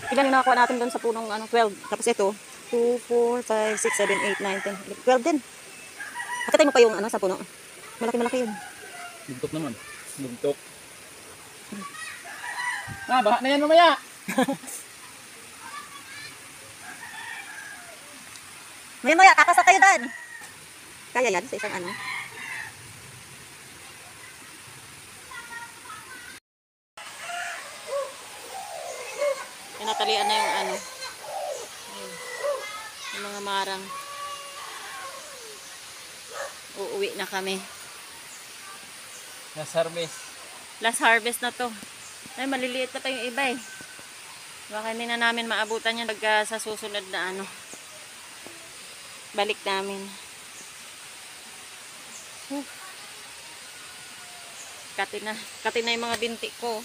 Ilan yung nakakuha natin doon sa punong 12. Tapos ito, 2, 4, 5, 6, 7, 8, 9, 10, 12 din. Akatay mo pa yung sa puno. Malaki-malaki yun. Bugtok naman. Bugtok. Baha na yan mamaya. Maya-maya, kakasa tayo daan. Kaya yan sa isang Tinatalian na yung ayun, yung mga marang. Uuwi na kami. Last harvest. Last harvest na to. Ay, maliliit na pa yung iba eh. Baka hindi na namin maabutan yan pagka sa susunod na balik namin. Kati na yung mga binti ko.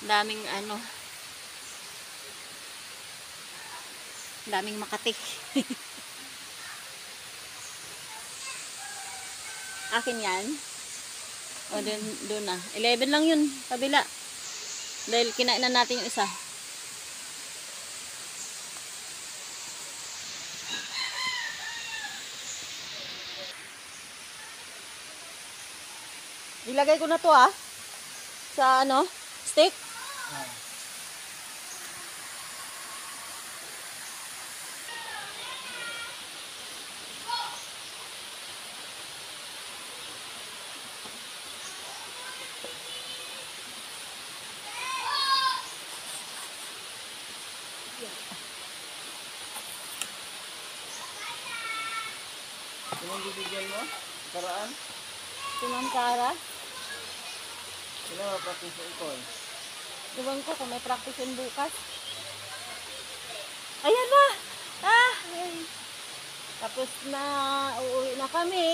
Daming daming makati. Akin yan. O, dun na. 11 lang yun, kabila. Dahil kinain na natin yung isa. Ilagay ko na to sa stick. Anong bibigyan mo? Karaan? Si Ma'am Cara. Sino ma-practice sa ikon? Iwan ko kung may practice yun bukas. Ayan na! Ay. Tapos na, uuwi na kami.